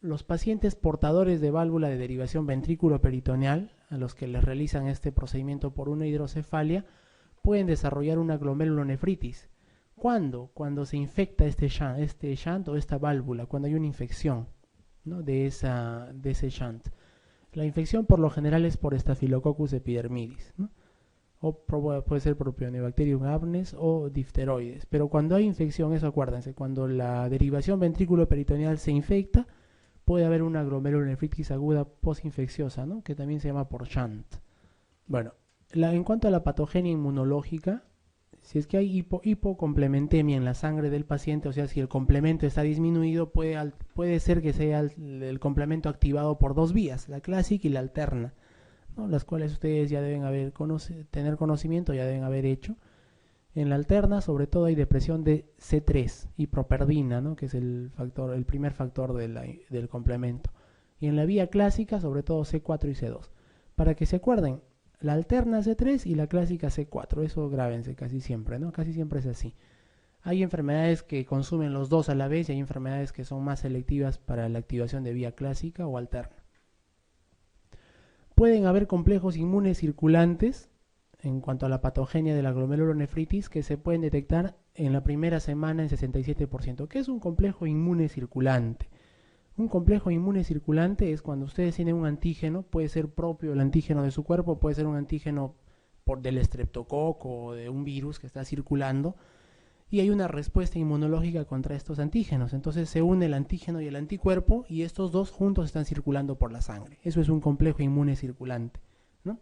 los pacientes portadores de válvula de derivación ventrículo-peritoneal, a los que les realizan este procedimiento por una hidrocefalia, pueden desarrollar una glomerulonefritis. ¿Cuándo? Cuando se infecta este shunt o esta válvula, cuando hay una infección, ¿no?, de ese shunt. La infección por lo general es por Staphylococcus epidermidis, ¿no?, o puede ser Propionibacterium abnes o difteroides. Pero cuando hay infección, eso acuérdense, cuando la derivación ventrículo-peritoneal se infecta, puede haber una glomerulonefritis aguda postinfecciosa, ¿no?, que también se llama por shunt. Bueno, en cuanto a la patogenia inmunológica, si es que hay hipocomplementemia en la sangre del paciente, o sea, si el complemento está disminuido, puede ser que sea el complemento activado por dos vías, la clásica y la alterna, ¿no?, las cuales ustedes ya deben tener conocimiento, ya deben haber hecho. En la alterna, sobre todo, hay depresión de C3 y properdina, ¿no?, que es el primer factor del complemento. Y en la vía clásica, sobre todo C4 y C2. Para que se acuerden, la alterna C3 y la clásica C4, eso grábense casi siempre, ¿no? Casi siempre es así. Hay enfermedades que consumen los dos a la vez y hay enfermedades que son más selectivas para la activación de vía clásica o alterna. Pueden haber complejos inmunes circulantes en cuanto a la patogenia de la glomerulonefritis que se pueden detectar en la primera semana en 67%. ¿Qué es un complejo inmune circulante? Un complejo inmune circulante es cuando ustedes tienen un antígeno, puede ser propio el antígeno de su cuerpo, puede ser un antígeno del estreptococo o de un virus que está circulando, y hay una respuesta inmunológica contra estos antígenos. Entonces se une el antígeno y el anticuerpo y estos dos juntos están circulando por la sangre. Eso es un complejo inmune circulante, ¿no?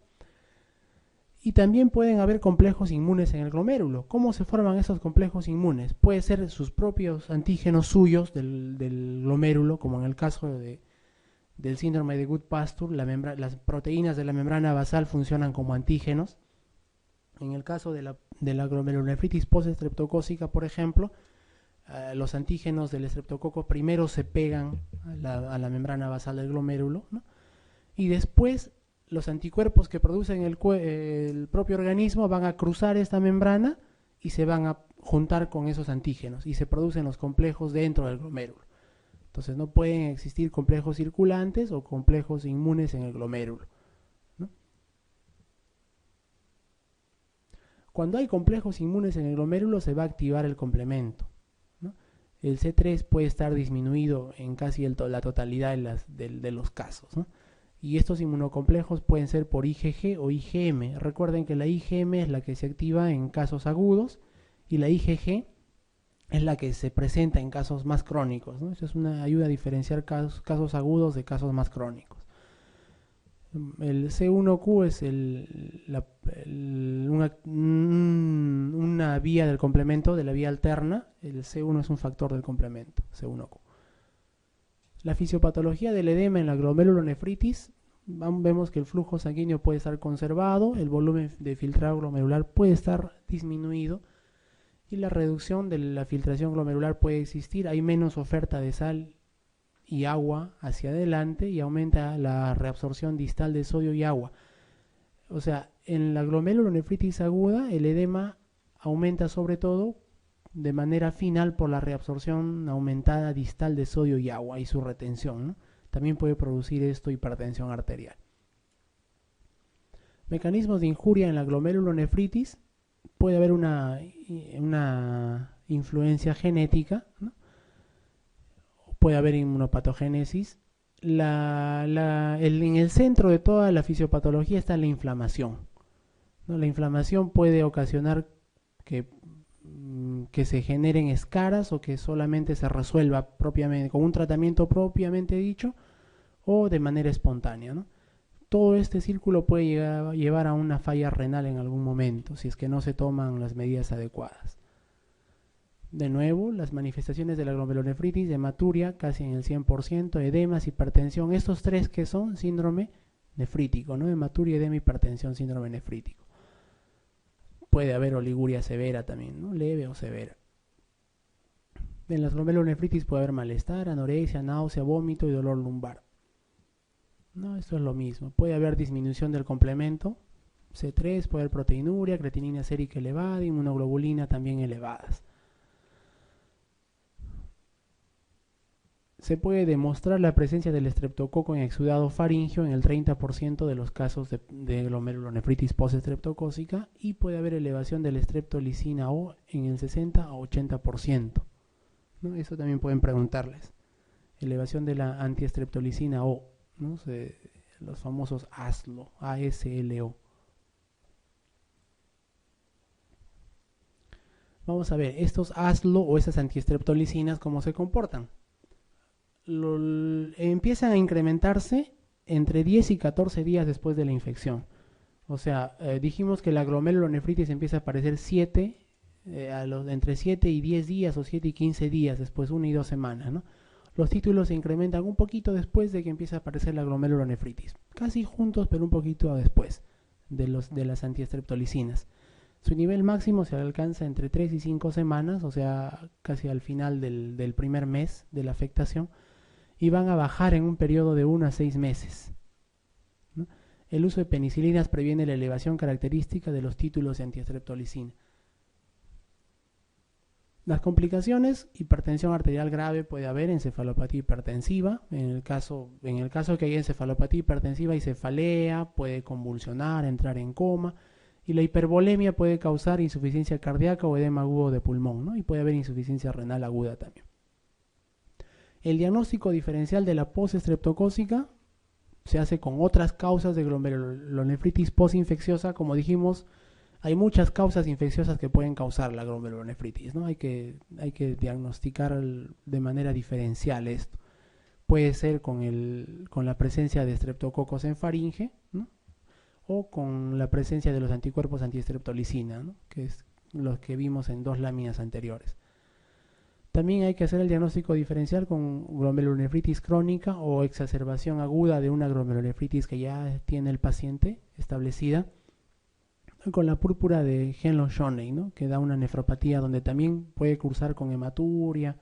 Y también pueden haber complejos inmunes en el glomérulo. ¿Cómo se forman esos complejos inmunes? Puede ser sus propios antígenos suyos del glomérulo, como en el caso del síndrome de Goodpasture, las proteínas de la membrana basal funcionan como antígenos. En el caso de la glomerulonefritis postestreptocócica, por ejemplo, los antígenos del estreptococo primero se pegan a la membrana basal del glomérulo, ¿no?, y después los anticuerpos que producen el propio organismo van a cruzar esta membrana y se van a juntar con esos antígenos y se producen los complejos dentro del glomérulo. Entonces no pueden existir complejos circulantes o complejos inmunes en el glomérulo, ¿no? Cuando hay complejos inmunes en el glomérulo se va a activar el complemento, ¿no? El C3 puede estar disminuido en casi la totalidad de los casos, ¿no? Y estos inmunocomplejos pueden ser por IgG o IgM. Recuerden que la IgM es la que se activa en casos agudos y la IgG es la que se presenta en casos más crónicos, ¿no? Eso ayuda a diferenciar casos agudos de casos más crónicos. El C1Q es una vía del complemento, de la vía alterna. El C1 es un factor del complemento, C1Q. La fisiopatología del edema en la glomerulonefritis, vemos que el flujo sanguíneo puede estar conservado, el volumen de filtrado glomerular puede estar disminuido y la reducción de la filtración glomerular puede existir. Hay menos oferta de sal y agua hacia adelante y aumenta la reabsorción distal de sodio y agua. O sea, en la glomerulonefritis aguda el edema aumenta sobre todo de manera final por la reabsorción aumentada distal de sodio y agua y su retención, ¿no? También puede producir esto hipertensión arterial. Mecanismos de injuria en la glomerulonefritis. Puede haber una influencia genética, ¿no? Puede haber inmunopatogénesis. En el centro de toda la fisiopatología está la inflamación, ¿no? La inflamación puede ocasionar que se generen escaras o que solamente se resuelva propiamente con un tratamiento propiamente dicho o de manera espontánea, ¿no? Todo este círculo puede llevar a una falla renal en algún momento si es que no se toman las medidas adecuadas. De nuevo, las manifestaciones de la glomerulonefritis, hematuria casi en el 100%, edemas, hipertensión, estos tres que son síndrome nefrítico, ¿no? Hematuria, edema, hipertensión, síndrome nefrítico. Puede haber oliguria severa también, ¿no? Leve o severa. En las glomerulonefritis puede haber malestar, anorexia, náusea, vómito y dolor lumbar, ¿no? Esto es lo mismo. Puede haber disminución del complemento C3, puede haber proteinuria, creatinina sérica elevada, inmunoglobulina también elevadas. se puede demostrar la presencia del estreptococo en exudado faríngeo en el 30% de los casos de glomerulonefritis postestreptocócica y puede haber elevación de la streptolicina O en el 60 a 80%, ¿no? Eso también pueden preguntarles. Elevación de la antiestreptolicina O, ¿no? Los famosos ASLO, ASLO. Vamos a ver, estos ASLO o esas antiestreptolicinas, ¿cómo se comportan? Empiezan a incrementarse entre 10 y 14 días después de la infección. O sea, dijimos que la glomerulonefritis empieza a aparecer entre 7 y 10 días o 7 y 15 días después, 1 y 2 semanas, ¿no? Los títulos se incrementan un poquito después de que empieza a aparecer la glomerulonefritis, casi juntos pero un poquito después de las antiestreptolicinas. Su nivel máximo se alcanza entre 3 y 5 semanas, o sea, casi al final del primer mes de la afectación, y van a bajar en un periodo de 1 a 6 meses, ¿no? El uso de penicilinas previene la elevación característica de los títulos de antiestreptolicina. Las complicaciones: hipertensión arterial grave, puede haber encefalopatía hipertensiva. En el caso que haya encefalopatía hipertensiva y cefalea, puede convulsionar, entrar en coma. Y la hipervolemia puede causar insuficiencia cardíaca o edema agudo de pulmón, ¿no? Y puede haber insuficiencia renal aguda también. El diagnóstico diferencial de la postestreptocócica se hace con otras causas de glomerulonefritis postinfecciosa. Como dijimos, hay muchas causas infecciosas que pueden causar la glomerulonefritis, ¿no? Hay que diagnosticar de manera diferencial esto. Puede ser con la presencia de streptococos en faringe, ¿no? O con la presencia de los anticuerpos antiestreptolicina, ¿no? Que es los que vimos en 2 láminas anteriores. También hay que hacer el diagnóstico diferencial con glomerulonefritis crónica o exacerbación aguda de una glomerulonefritis que ya tiene el paciente establecida, con la púrpura de Henle-Schönlein, ¿no? Que da una nefropatía donde también puede cursar con hematuria,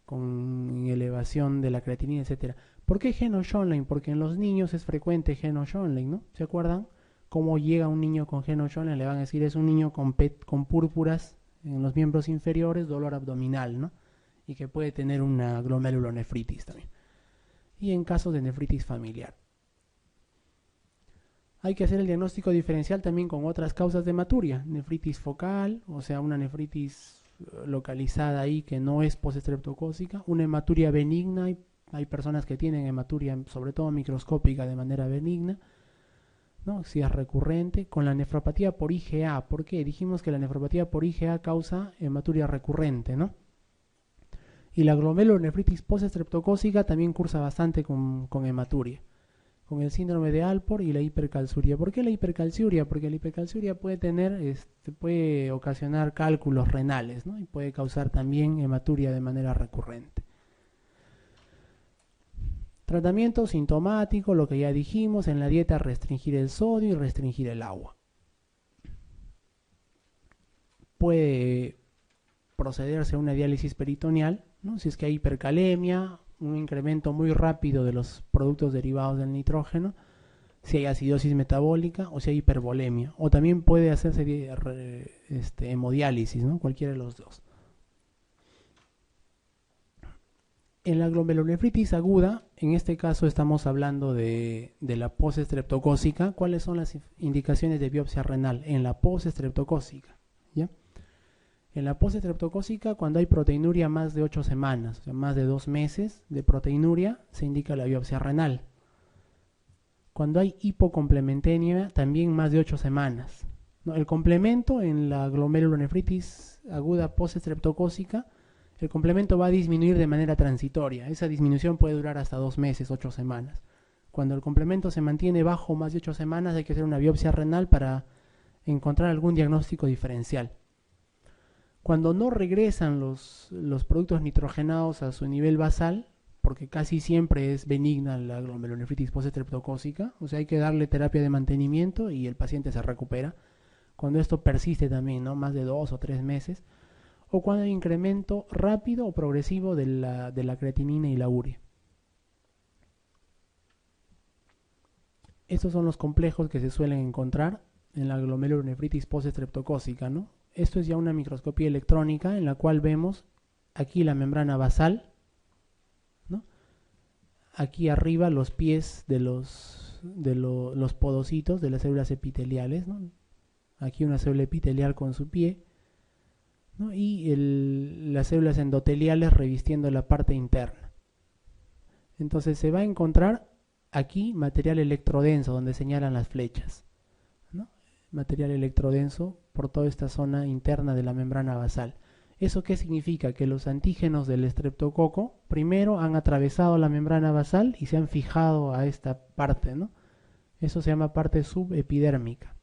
con elevación de la creatinina, etc. ¿Por qué Henle-Schönlein? Porque en los niños es frecuente Henle-Schönlein, ¿no? ¿Se acuerdan? Cómo llega un niño con Henle-Schönlein, le van a decir es un niño con púrpuras en los miembros inferiores, dolor abdominal, ¿no? Y que puede tener una glomerulonefritis también. Y en casos de nefritis familiar. Hay que hacer el diagnóstico diferencial también con otras causas de hematuria: nefritis focal, o sea, una nefritis localizada ahí que no es postestreptocócica, una hematuria benigna, hay personas que tienen hematuria sobre todo microscópica de manera benigna, ¿no? Si es recurrente, con la nefropatía por IgA. ¿Por qué? Dijimos que la nefropatía por IgA causa hematuria recurrente, ¿no? Y la glomerulonefritis postestreptocócica también cursa bastante con hematuria, con el síndrome de Alport y la hipercalciuria. ¿Por qué la hipercalciuria? Porque la hipercalciuria puede ocasionar cálculos renales, ¿no? Y puede causar también hematuria de manera recurrente. Tratamiento sintomático, lo que ya dijimos, en la dieta restringir el sodio y restringir el agua. Puede procederse a una diálisis peritoneal, ¿no? Si es que hay hipercalemia, un incremento muy rápido de los productos derivados del nitrógeno, si hay acidosis metabólica o si hay hipervolemia. O también puede hacerse hemodiálisis, ¿no? Cualquiera de los dos. En la glomerulonefritis aguda, en este caso estamos hablando de la postestreptocócica. ¿Cuáles son las indicaciones de biopsia renal en la postestreptocócica? ¿Ya? En la postestreptocócica, cuando hay proteinuria más de 8 semanas, o sea, más de 2 meses de proteinuria, se indica la biopsia renal. Cuando hay hipocomplementemia, también más de 8 semanas. ¿No? El complemento en la glomerulonefritis aguda postestreptocócica, el complemento va a disminuir de manera transitoria. Esa disminución puede durar hasta 2 meses, 8 semanas. Cuando el complemento se mantiene bajo más de 8 semanas, hay que hacer una biopsia renal para encontrar algún diagnóstico diferencial. Cuando no regresan los productos nitrogenados a su nivel basal, porque casi siempre es benigna la glomerulonefritis postestreptocócica, o sea, hay que darle terapia de mantenimiento y el paciente se recupera. Cuando esto persiste también, ¿no? Más de 2 o 3 meses, o cuando hay incremento rápido o progresivo de la creatinina y la urea. Estos son los complejos que se suelen encontrar en la glomerulonefritis postestreptocócica, ¿no? Esto es ya una microscopía electrónica en la cual vemos aquí la membrana basal, ¿no? aquí arriba los pies de los podocitos de las células epiteliales, ¿no? Aquí una célula epitelial con su pie, ¿no? Y las células endoteliales revistiendo la parte interna. Entonces se va a encontrar aquí material electrodenso donde señalan las flechas, ¿no? Material electrodenso por toda esta zona interna de la membrana basal. ¿Eso qué significa? Que los antígenos del estreptococo primero han atravesado la membrana basal y se han fijado a esta parte, ¿no? Eso se llama parte subepidérmica.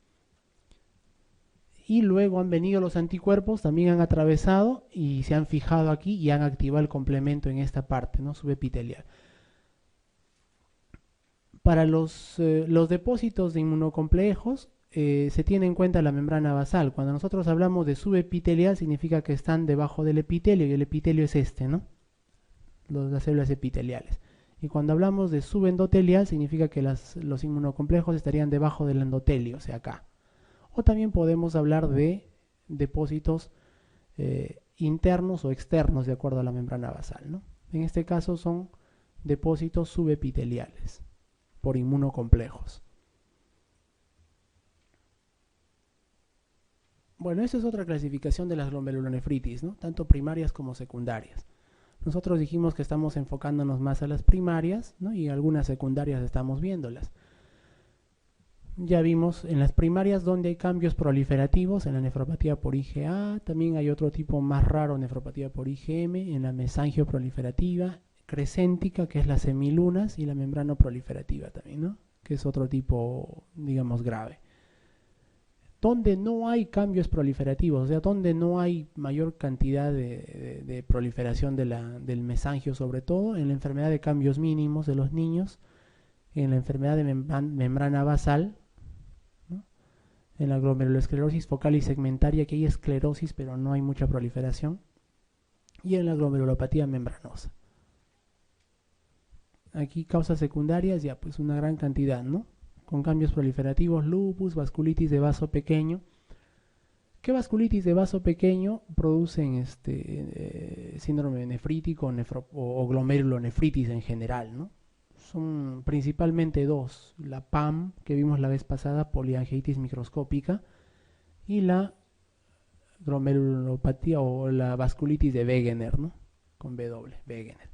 Y luego han venido los anticuerpos, también han atravesado y se han fijado aquí y han activado el complemento en esta parte, ¿no? Subepitelial. Para los depósitos de inmunocomplejos se tiene en cuenta la membrana basal. Cuando nosotros hablamos de subepitelial significa que están debajo del epitelio y el epitelio es este, ¿no? Las células epiteliales. Y cuando hablamos de subendotelial significa que los inmunocomplejos estarían debajo del endotelio, o sea, acá. O también podemos hablar de depósitos internos o externos de acuerdo a la membrana basal, ¿no? En este caso son depósitos subepiteliales por inmunocomplejos. Bueno, esa es otra clasificación de las glomerulonefritis, ¿no? Tanto primarias como secundarias. Nosotros dijimos que estamos enfocándonos más a las primarias, ¿no? Y algunas secundarias estamos viéndolas. Ya vimos en las primarias donde hay cambios proliferativos, en la nefropatía por IgA, también hay otro tipo más raro, nefropatía por IgM, en la mesangioproliferativa, crescéntica, que es las semilunas, y la membrana proliferativa también, ¿no? Que es otro tipo, digamos, grave. Donde no hay cambios proliferativos, o sea, donde no hay mayor cantidad de proliferación del mesangio, sobre todo en la enfermedad de cambios mínimos de los niños, en la enfermedad de membrana basal, ¿no? En la glomerulosclerosis focal y segmentaria, que hay esclerosis, pero no hay mucha proliferación, y en la glomerulopatía membranosa. Aquí causas secundarias, ya pues una gran cantidad, ¿no? Con cambios proliferativos, lupus, vasculitis de vaso pequeño. ¿Qué vasculitis de vaso pequeño producen síndrome nefrítico o glomerulonefritis en general, ¿no? Son principalmente dos, la PAM, que vimos la vez pasada, poliangiitis microscópica, y la glomerulopatía o la vasculitis de Wegener, ¿no? Con W, Wegener.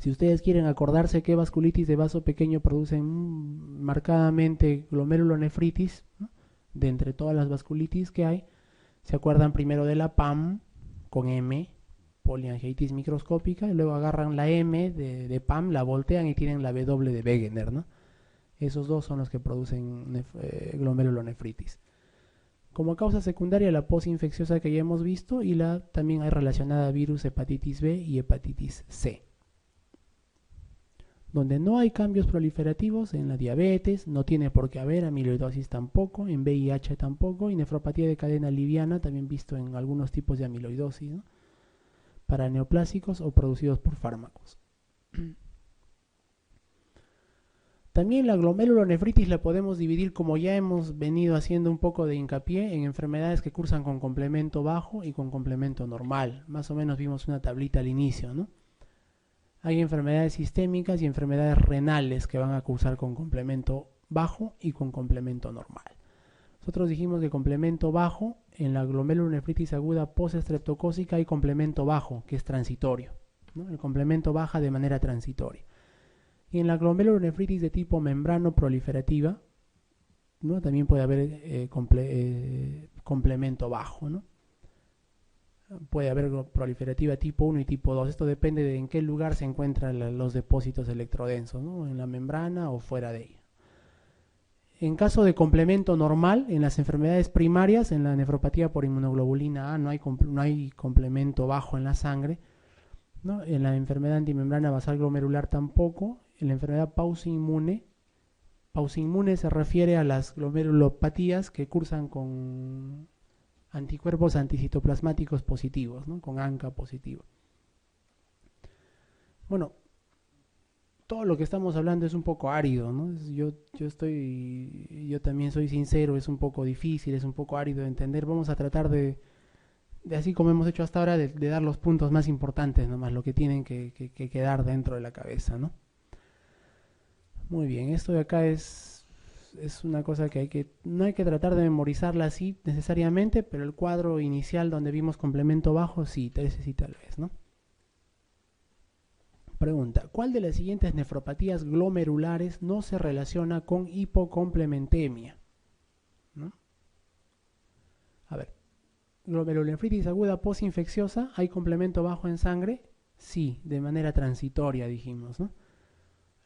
Si ustedes quieren acordarse qué vasculitis de vaso pequeño producen marcadamente glomerulonefritis, ¿no? De entre todas las vasculitis que hay, se acuerdan primero de la PAM con M, poliangiitis microscópica, y luego agarran la M de PAM, la voltean y tienen la W de Wegener, ¿no? Esos dos son los que producen glomerulonefritis. Como causa secundaria, la posinfecciosa que ya hemos visto, y también hay relacionada a virus, hepatitis B y hepatitis C. Donde no hay cambios proliferativos, en la diabetes, no tiene por qué haber, amiloidosis tampoco, en VIH tampoco, y nefropatía de cadena liviana, también visto en algunos tipos de amiloidosis, ¿no? Para neoplásicos o producidos por fármacos. También la glomerulonefritis la podemos dividir, como ya hemos venido haciendo un poco de hincapié, en enfermedades que cursan con complemento bajo y con complemento normal. Más o menos vimos una tablita al inicio, ¿no? Hay enfermedades sistémicas y enfermedades renales que van a cursar con complemento bajo y con complemento normal. Nosotros dijimos que complemento bajo, en la glomerulonefritis aguda postestreptocócica hay complemento bajo, que es transitorio, ¿no? El complemento baja de manera transitoria. Y en la glomerulonefritis de tipo membrano proliferativa, ¿no? También puede haber complemento bajo, ¿no? Puede haber proliferativa tipo 1 y tipo 2. Esto depende de en qué lugar se encuentran los depósitos electrodensos, ¿no? En la membrana o fuera de ella. En caso de complemento normal, en las enfermedades primarias, en la nefropatía por inmunoglobulina A, no hay complemento bajo en la sangre, ¿no? En la enfermedad antimembrana basal glomerular tampoco. En la enfermedad pauciinmune se refiere a las glomerulopatías que cursan con anticuerpos anticitoplasmáticos positivos, ¿no? Con ANCA positivo. Bueno, todo lo que estamos hablando es un poco árido, ¿no? Yo también soy sincero, es un poco difícil, es un poco árido de entender. Vamos a tratar de de así como hemos hecho hasta ahora, de dar los puntos más importantes, nomás lo que tienen que quedar dentro de la cabeza, ¿no? Muy bien, esto de acá es una cosa que no hay que tratar de memorizarla así necesariamente, pero el cuadro inicial donde vimos complemento bajo, sí, ese sí tal vez, ¿no? Pregunta, ¿cuál de las siguientes nefropatías glomerulares no se relaciona con hipocomplementemia? ¿No? A ver, glomerulonefritis aguda posinfecciosa, ¿hay complemento bajo en sangre? Sí, de manera transitoria dijimos, ¿no?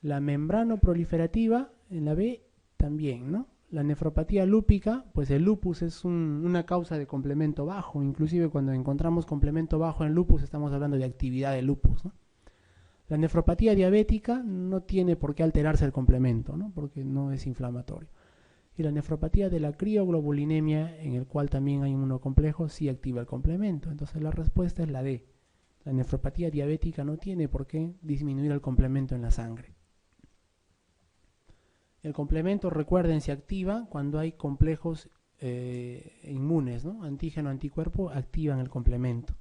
La membrano proliferativa en la B también, ¿no? La nefropatía lúpica, pues el lupus es una causa de complemento bajo, inclusive cuando encontramos complemento bajo en lupus estamos hablando de actividad de lupus, ¿no? La nefropatía diabética no tiene por qué alterarse el complemento, ¿no? Porque no es inflamatorio. Y la nefropatía de la crioglobulinemia, en el cual también hay inmunocomplejo, sí activa el complemento. Entonces la respuesta es la D. La nefropatía diabética no tiene por qué disminuir el complemento en la sangre. El complemento, recuerden, se activa cuando hay complejos inmunes, ¿no? Antígeno, anticuerpo activan el complemento.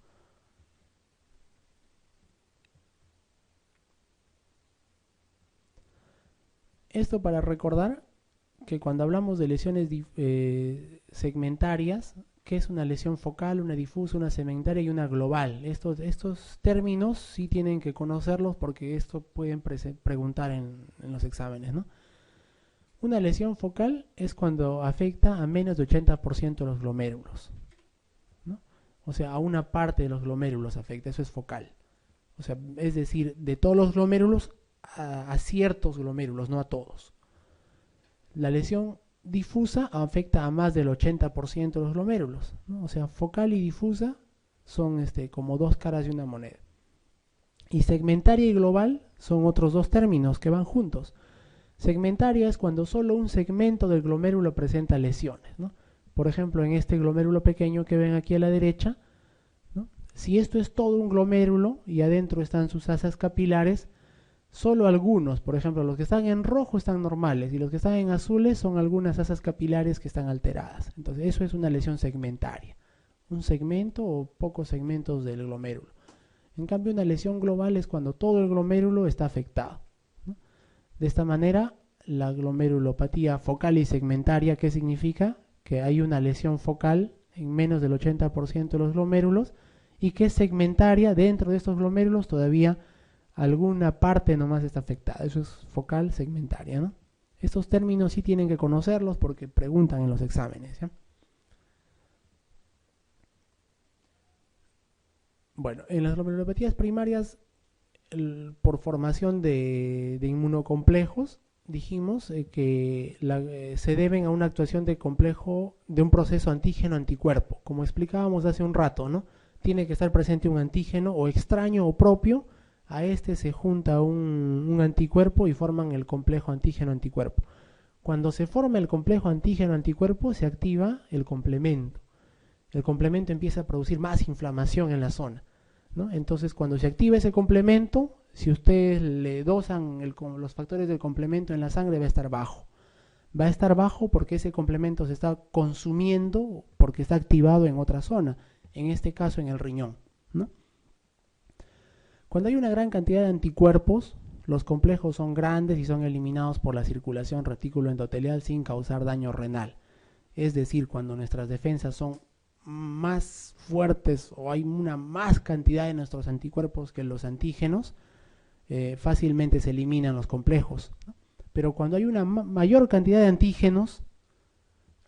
Esto para recordar que cuando hablamos de lesiones segmentarias, ¿qué es una lesión focal, una difusa, una segmentaria y una global? Estos términos sí tienen que conocerlos porque esto pueden preguntar en los exámenes, ¿no? Una lesión focal es cuando afecta a menos de 80% de los glomérulos, ¿no? O sea, a una parte de los glomérulos afecta, eso es focal. O sea, es decir, de todos los glomérulos a ciertos glomérulos, no a todos. La lesión difusa afecta a más del 80% de los glomérulos, ¿no? O sea, focal y difusa son como dos caras de una moneda. Y segmentaria y global son otros dos términos que van juntos. Segmentaria es cuando solo un segmento del glomérulo presenta lesiones, ¿no? Por ejemplo, en este glomérulo pequeño que ven aquí a la derecha, ¿no? Si esto es todo un glomérulo y adentro están sus asas capilares, solo algunos, por ejemplo, los que están en rojo están normales y los que están en azules son algunas asas capilares que están alteradas. Entonces, eso es una lesión segmentaria, un segmento o pocos segmentos del glomérulo. En cambio, una lesión global es cuando todo el glomérulo está afectado, ¿no? De esta manera, la glomerulopatía focal y segmentaria, ¿qué significa? Que hay una lesión focal en menos del 80% de los glomérulos y que es segmentaria, dentro de estos glomérulos todavía alguna parte nomás está afectada. Eso es focal segmentaria, ¿no? Estos términos sí tienen que conocerlos porque preguntan en los exámenes, ¿ya? Bueno, en las glomerulopatías primarias, por formación de inmunocomplejos, dijimos que se deben a una actuación de complejo de un proceso antígeno-anticuerpo. Como explicábamos hace un rato, ¿no? Tiene que estar presente un antígeno o extraño o propio. A este se junta un anticuerpo y forman el complejo antígeno-anticuerpo. Cuando se forma el complejo antígeno-anticuerpo se activa el complemento. El complemento empieza a producir más inflamación en la zona, ¿no? Entonces, cuando se activa ese complemento, si ustedes le dosan los factores del complemento en la sangre, va a estar bajo. Va a estar bajo porque ese complemento se está consumiendo porque está activado en otra zona, en este caso en el riñón, ¿no? Cuando hay una gran cantidad de anticuerpos, los complejos son grandes y son eliminados por la circulación retículo-endotelial sin causar daño renal. Es decir, cuando nuestras defensas son más fuertes o hay una más cantidad de nuestros anticuerpos que los antígenos, fácilmente se eliminan los complejos, ¿no? Pero cuando hay una mayor cantidad de antígenos,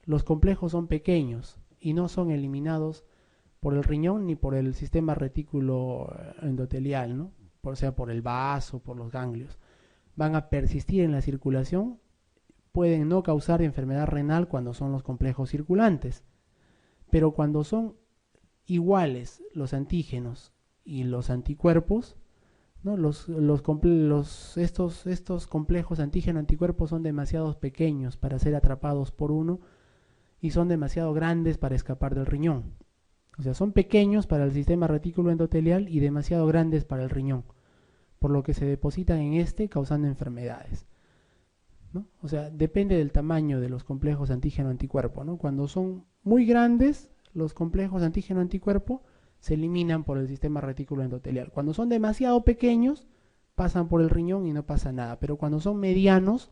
los complejos son pequeños y no son eliminados por el riñón ni por el sistema retículo endotelial, ¿no? O sea, por el vaso, por los ganglios. Van a persistir en la circulación, pueden no causar enfermedad renal cuando son los complejos circulantes, pero cuando son iguales los antígenos y los anticuerpos, ¿no? Estos complejos antígeno-anticuerpos son demasiado pequeños para ser atrapados por uno y son demasiado grandes para escapar del riñón. O sea, son pequeños para el sistema retículo endotelial y demasiado grandes para el riñón, por lo que se depositan en este causando enfermedades, ¿no? O sea, depende del tamaño de los complejos antígeno-anticuerpo, ¿no? Cuando son muy grandes, los complejos antígeno-anticuerpo se eliminan por el sistema retículo endotelial. Cuando son demasiado pequeños, pasan por el riñón y no pasa nada, pero cuando son medianos,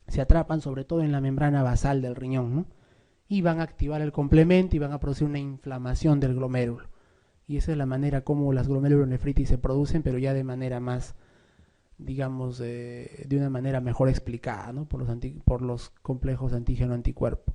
se atrapan sobre todo en la membrana basal del riñón, ¿no? Y van a activar el complemento y van a producir una inflamación del glomérulo. Y esa es la manera como las glomerulonefritis se producen, pero ya de manera más, digamos, de una manera mejor explicada, ¿no? por los complejos antígeno-anticuerpo.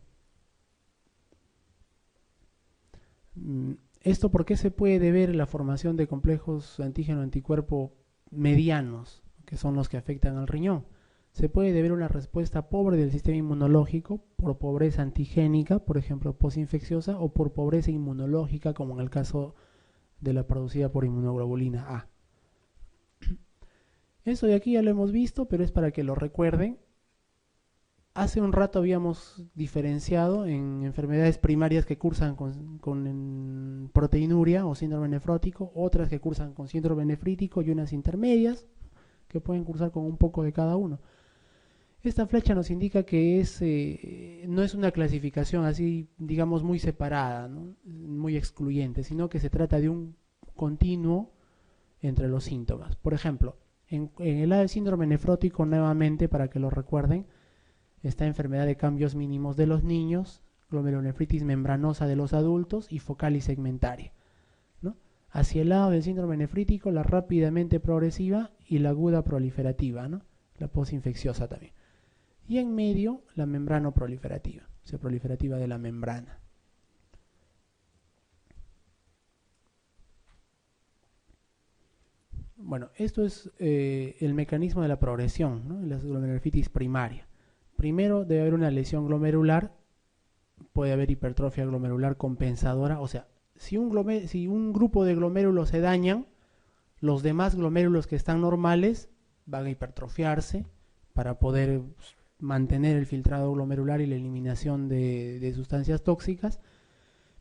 ¿Esto por qué se puede deber la formación de complejos antígeno-anticuerpo medianos, que son los que afectan al riñón? Se puede deber a una respuesta pobre del sistema inmunológico por pobreza antigénica, por ejemplo, posinfecciosa, o por pobreza inmunológica, como en el caso de la producida por inmunoglobulina A. Eso de aquí ya lo hemos visto, pero es para que lo recuerden. Hace un rato habíamos diferenciado en enfermedades primarias que cursan con proteinuria o síndrome nefrótico, otras que cursan con síndrome nefrítico y unas intermedias que pueden cursar con un poco de cada uno. Esta flecha nos indica que no es una clasificación así, digamos, muy separada, ¿no? Muy excluyente, sino que se trata de un continuo entre los síntomas. Por ejemplo, en el lado del síndrome nefrótico, nuevamente, para que lo recuerden, está enfermedad de cambios mínimos de los niños, glomerulonefritis membranosa de los adultos y focal y segmentaria, ¿no? Hacia el lado del síndrome nefrítico, la rápidamente progresiva y la aguda proliferativa, ¿no? La posinfecciosa también. Y en medio, la membrano proliferativa, o sea, proliferativa de la membrana. Bueno, esto es el mecanismo de la progresión, ¿no? En la glomerulonefritis primaria. Primero debe haber una lesión glomerular, puede haber hipertrofia glomerular compensadora, o sea, si un grupo de glomérulos se dañan, los demás glomérulos que están normales van a hipertrofiarse para poder mantener el filtrado glomerular y la eliminación de sustancias tóxicas,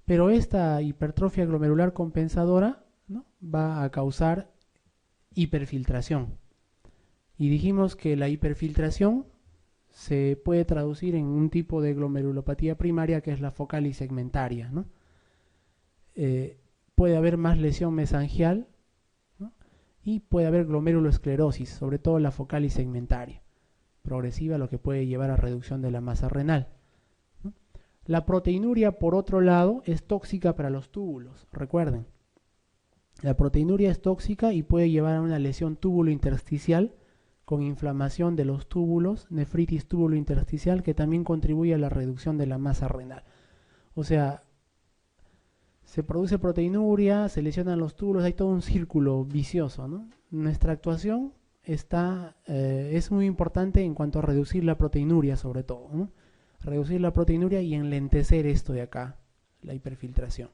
pero esta hipertrofia glomerular compensadora, ¿no? Va a causar hiperfiltración. Y dijimos que la hiperfiltración se puede traducir en un tipo de glomerulopatía primaria que es la focal y segmentaria, ¿no? Puede haber más lesión mesangial, ¿no? Y puede haber glomerulosclerosis, sobre todo la focal y segmentaria progresiva, lo que puede llevar a reducción de la masa renal, ¿no? La proteinuria, por otro lado, es tóxica para los túbulos, recuerden. La proteinuria es tóxica y puede llevar a una lesión túbulo intersticial con inflamación de los túbulos, nefritis túbulo intersticial, que también contribuye a la reducción de la masa renal. O sea, se produce proteinuria, se lesionan los túbulos, hay todo un círculo vicioso, ¿no? Nuestra actuación es muy importante en cuanto a reducir la proteinuria, sobre todo, ¿no? Reducir la proteinuria y enlentecer esto de acá, la hiperfiltración.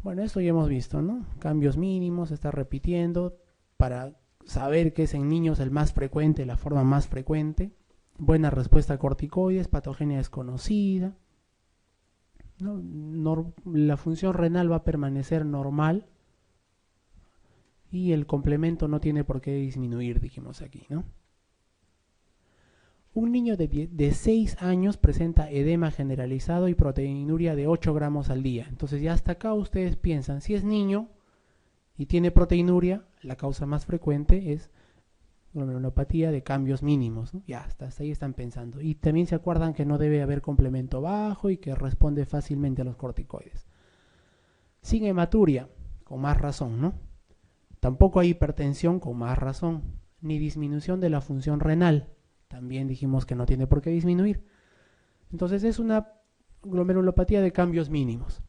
Bueno, esto ya hemos visto, ¿no? Cambios mínimos, se está repitiendo para saber que es en niños el más frecuente, la forma más frecuente. Buena respuesta a corticoides, patogenia desconocida, ¿no? La función renal va a permanecer normal y el complemento no tiene por qué disminuir, dijimos aquí, ¿no? Un niño de 6 años presenta edema generalizado y proteinuria de 8 gramos al día. Entonces ya hasta acá ustedes piensan, si es niño y tiene proteinuria, la causa más frecuente es glomerulopatía de cambios mínimos, ¿no? Ya hasta ahí están pensando. Y también se acuerdan que no debe haber complemento bajo y que responde fácilmente a los corticoides. Sin hematuria, con más razón, ¿no? Tampoco hay hipertensión, con más razón, ni disminución de la función renal. También dijimos que no tiene por qué disminuir. Entonces es una glomerulopatía de cambios mínimos.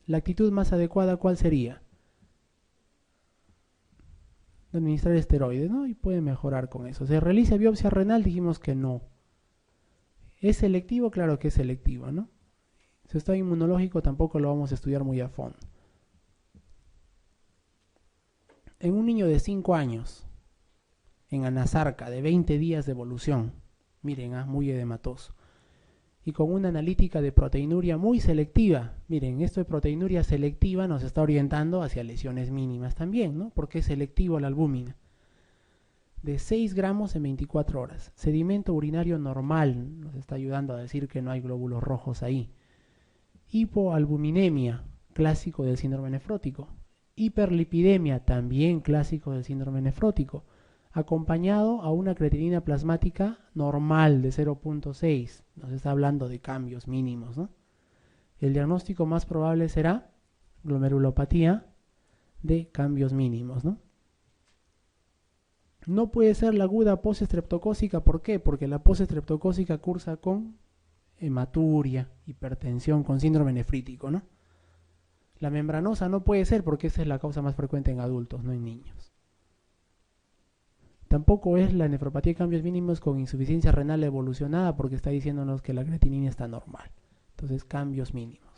La actitud más adecuada, ¿cuál sería? Administrar esteroides, ¿no? Y puede mejorar con eso. ¿Se realiza biopsia renal? Dijimos que no. ¿Es selectivo? Claro que es selectivo, ¿no? Si está inmunológico tampoco lo vamos a estudiar muy a fondo. En un niño de 5 años, en anasarca de 20 días de evolución, miren, muy edematoso, y con una analítica de proteinuria muy selectiva, miren, esto de proteinuria selectiva nos está orientando hacia lesiones mínimas también, ¿no? Porque es selectivo la albúmina, de 6 gramos en 24 horas, sedimento urinario normal, nos está ayudando a decir que no hay glóbulos rojos ahí, Hipoalbuminemia, clásico del síndrome nefrótico. Hiperlipidemia, también clásico del síndrome nefrótico, acompañado a una creatinina plasmática normal de 0.6. Nos está hablando de cambios mínimos, ¿no? El diagnóstico más probable será glomerulopatía de cambios mínimos, ¿no? No puede ser la aguda postestreptocócica, ¿por qué? Porque la postestreptocócica cursa con hematuria, hipertensión, con síndrome nefrítico, ¿no? La membranosa no puede ser porque esa es la causa más frecuente en adultos, no en niños. Tampoco es la nefropatía de cambios mínimos con insuficiencia renal evolucionada porque está diciéndonos que la creatinina está normal. Entonces, cambios mínimos.